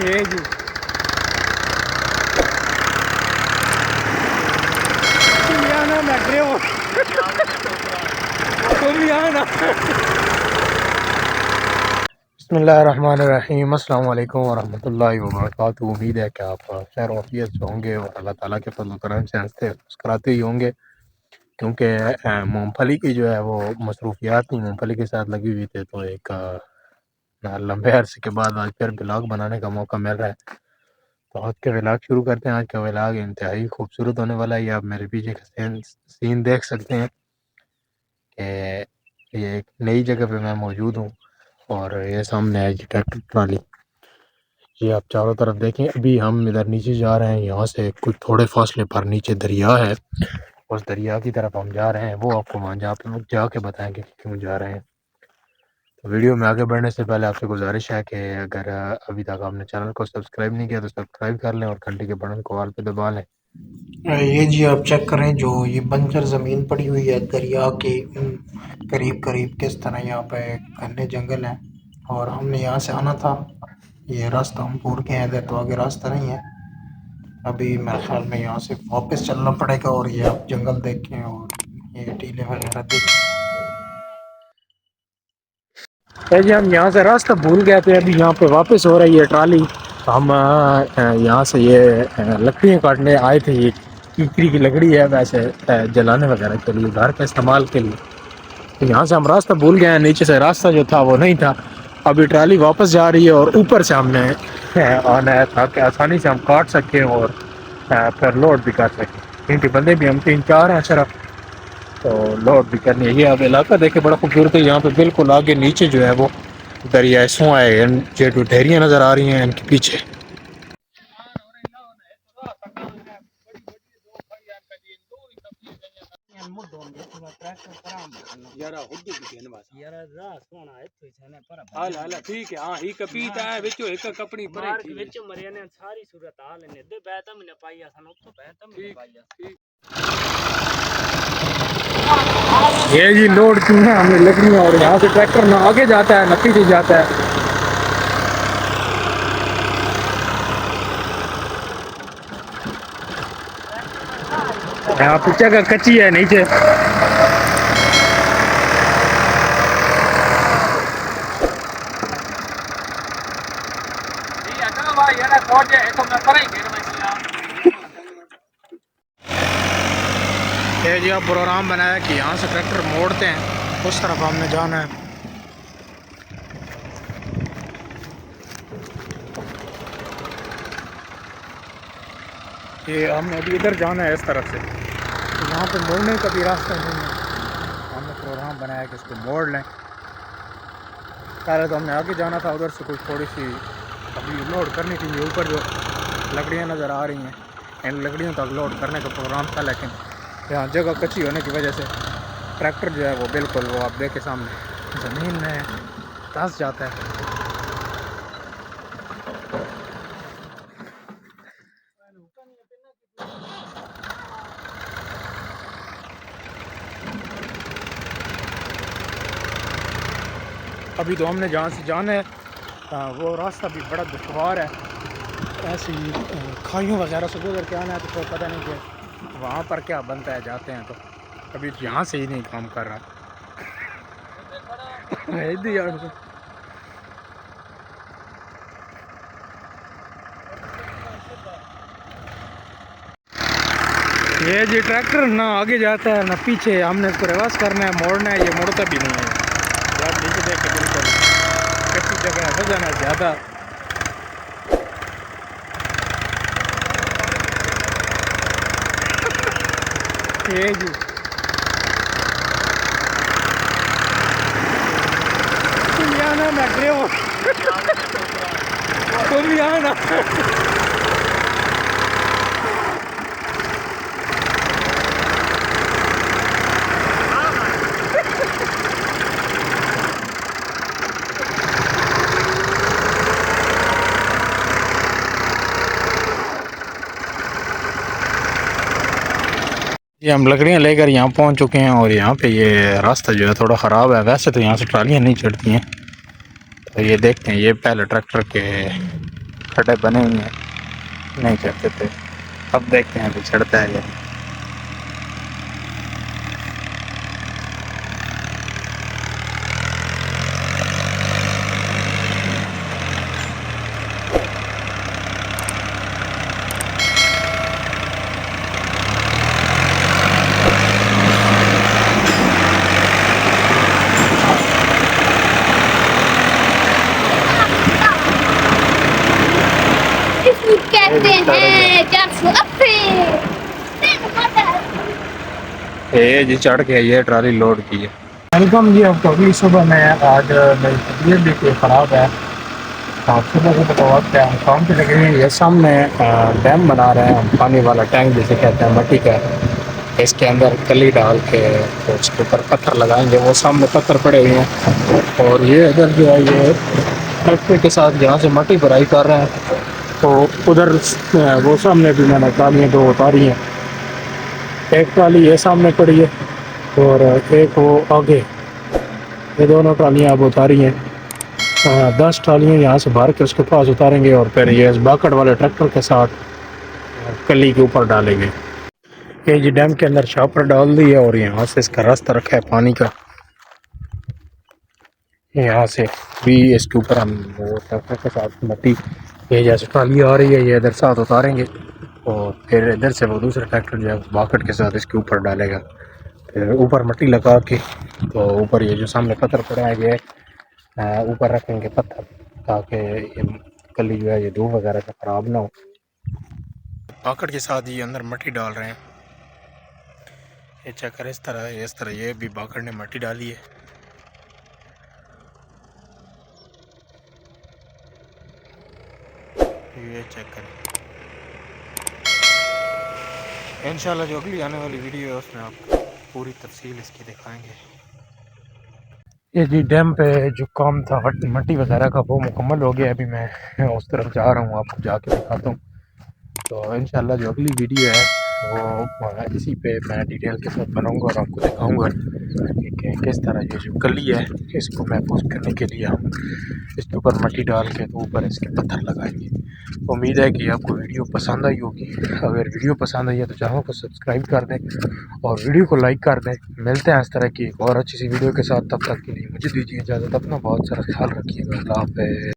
ये जी ना मैं ड्रेवर तुम यहाँ ना। बिस्मिल्लाहिर्रहमानिर्रहीम, अस्सलाम वालेकुम वरहमतुल्लाहि वबरकातुहू। उम्मीद है कि आप खैर वाफियत से होंगे और अल्लाह ताला के फज़ल करम से हंसते मुस्कुराते ही होंगे, क्योंकि मूंगफली की जो है वो मसरूफियात मूंगफली के साथ लगी हुई थी। तो एक लंबे अरसे के बाद आज फिर व्लॉग बनाने का मौका मिल रहा है। तो आज के व्लॉग शुरू करते हैं। आज का व्लॉग इंतहाई खूबसूरत होने वाला है। ये आप मेरे पीछे का सीन देख सकते हैं कि ये एक नई जगह पे मैं मौजूद हूँ और ये सामने है जी ट्रैक्टर ट्राली। ये आप चारों तरफ देखें। अभी हम इधर नीचे जा रहे हैं, यहाँ से कुछ थोड़े फासले पर नीचे दरिया है। उस दरिया की तरफ हम जा रहे हैं, वो आपको वहाँ जाके बताएंगे कि क्यों जा रहे हैं। तो वीडियो में आगे बढ़ने से पहले आपसे गुजारिश है कि अगर अभी तक आपने चैनल को सब्सक्राइब नहीं किया तो सब्सक्राइब कर लें और घंटी के बटन को ऑल पे दबा लें। ये जी आप चेक करें, जो ये बंजर ज़मीन पड़ी हुई है दरिया के करीब करीब, किस तरह यहाँ पे घने जंगल हैं। और हमने यहाँ से आना था, ये रास्ता हम भूल के हैं इधर, तो आगे रास्ता नहीं है। अभी मेरे ख्याल में यहाँ से वापस चलना पड़ेगा। और ये आप जंगल देखें और ये टीले वगैरह देखें। जी हम यहाँ से रास्ता भूल गए थे, अभी यहाँ पे वापस हो रही है ट्राली। हम यहाँ से ये लकड़ियाँ काटने आए थे। ये कीकरी की लकड़ी है, वैसे जलाने वगैरह के लिए, घर के इस्तेमाल के लिए। तो यहाँ से हम रास्ता भूल गए हैं, नीचे से रास्ता जो था वो नहीं था। अभी ट्राली वापस जा रही है और ऊपर से हमने आना है ताकि आसानी से हम काट सकें और फिर लोड भी कर सकें, क्योंकि बंदे भी हम 3-4 हैं सिर्फ, तो लोड भी करनी है। ये अब इलाका देखे बड़ा खूबसूरत है। यहाँ पे बिल्कुल आगे नीचे जो है वो दरिया सोआ है, जो ढेरियाँ नज़र आ रही हैं इनके पीछे। ठीक है, हाँ ही कपीता है विचो एक कपड़ी पर विचो मरिया ने सारी सूरत हाल ने दे बेता मैंने पाईया सन तो बेता मैंने पाईया। ये जी लोड की है हमें लकड़ियाँ, और यहाँ से ट्रैक्टर ना आगे जाता है ना पीछे जाता है। यहाँ पीछे का कच्ची है नीचे। ये जी आप प्रोग्राम बनाया कि यहाँ से ट्रैक्टर मोड़ते हैं, उस तरफ हमने जाना है। ये हमने अभी इधर जाना है इस तरफ से, तो यहाँ पे मोड़ने का भी रास्ता नहीं है। हमने प्रोग्राम बनाया कि इसको मोड़ लें। पहले तो हमने आगे जाना था, उधर से कुछ थोड़ी सी अभी लोड करनी थी। ये ऊपर जो लकड़ियाँ नज़र आ रही हैं, इन लकड़ियों तक लोड करने का प्रोग्राम था, लेकिन यहाँ जगह कच्ची होने की वजह से ट्रैक्टर जो है वो बिल्कुल वो आप देखे सामने ज़मीन में धंस जाता है। अभी तो हमने जहाँ से जाना है वो रास्ता भी बड़ा दुश्वार है। ऐसी खाइयों वगैरह से गुजर के आना है, तो कोई पता नहीं कि वहाँ पर क्या बनता है। जाते हैं तो अभी यहाँ से ही नहीं काम कर रहा। ये जी ट्रैक्टर ना आगे जाता है ना पीछे, हमने इसको रिवर्स करना है, मोड़ना है। ये मोड़ता भी नहीं है। आप नीचे देख के बिल्कुल कच्ची जगह है, वजन है ज़्यादा। ये जी तुम यहाँ ना मैं ड्रेवर तुम यहाँ ना। ये हम लकड़ियाँ लेकर यहाँ पहुँच चुके हैं, और यहाँ पे ये रास्ता जो है थोड़ा ख़राब है। वैसे तो यहाँ से ट्रालियाँ नहीं चढ़ती हैं। तो ये देखते हैं, ये पहले ट्रैक्टर के खड्डे बने हुए हैं, नहीं चढ़ते थे। अब देखते हैं अभी चढ़ता है या इसको कहते हैं 480। ये जी चढ़ के ये ट्राली लोड की है। वेलकम जी आपको अगली सुबह में। आज मेरी तबीयत भी कोई ख़राब है। आप सुबह सुबह का वक्त है, हम काम पे लगे हैं। ये सामने डैम बना रहे हैं हम, पानी वाला टैंक जिसे कहते हैं, मट्टी का। इसके अंदर कली डाल के तो उसके ऊपर पत्थर लगाएंगे। वो सामने पत्थर पड़े हुए हैं और ये इधर जो है ये ट्रैक्टर के साथ जहाँ से मट्टी भराई कर रहे हैं, तो उधर वो सामने भी मैंने ट्रालियाँ दो उतारी हैं। एक ट्राली ये सामने पड़ी है और एक वो आगे, ये दोनों ट्रालियाँ अब उतारी हैं। 10 ट्रालियाँ यहाँ से भर के उसके पास उतारेंगे और फिर ये इस बाकड़ वाले ट्रैक्टर के साथ कली के ऊपर डालेंगे। ये जी डैम के अंदर शापर डाल दी है और यहाँ से इसका रास्ता रखा है पानी का। यहाँ से भी इसके ऊपर हम वो ट्रैक्टर के साथ मट्टी, ये जैसे ट्राली आ रही है ये इधर साथ उतारेंगे और फिर इधर से वो दूसरा ट्रैक्टर जो है बाकट के साथ इसके ऊपर डालेगा। फिर ऊपर मट्टी लगा के तो ऊपर ये जो सामने पत्थर पड़ा है ये ऊपर रखेंगे पत्थर, ताकि ये कली जो है ये धूप वगैरह का ख़राब ना हो। बाकट के साथ ये अंदर मट्टी डाल रहे हैं। ये चेक करें, इस तरह ये भी बाकट ने मट्टी डाली है। ये चेक करें। इंशाल्लाह जो अगली आने वाली वीडियो है उसमें आपको पूरी तफसील इसकी दिखाएंगे। ये जी डैम पे जो काम था मट्टी वगैरह का वो मुकम्मल हो गया। अभी मैं उस तरफ जा रहा हूँ, आपको जाके दिखाता हूँ। तो इंशाल्लाह जो अगली वीडियो है वो इसी पे मैं डिटेल के साथ बनाऊंगा और आपको दिखाऊंगा कि किस तरह ये जो कली है इसको महफूज करने के लिए हम इसके ऊपर मट्टी डाल के तो ऊपर इसके पत्थर लगाएंगे। उम्मीद है कि आपको वीडियो पसंद आई होगी। अगर वीडियो पसंद आई है तो चैनल को सब्सक्राइब कर दें और वीडियो को लाइक कर दें। मिलते हैं इस तरह की और अच्छी सी वीडियो के साथ, तब तक के लिए मुझे दीजिए इजाज़त। अपना बहुत सारा ख्याल रखिएगा। अल्लाह हाफ़िज़।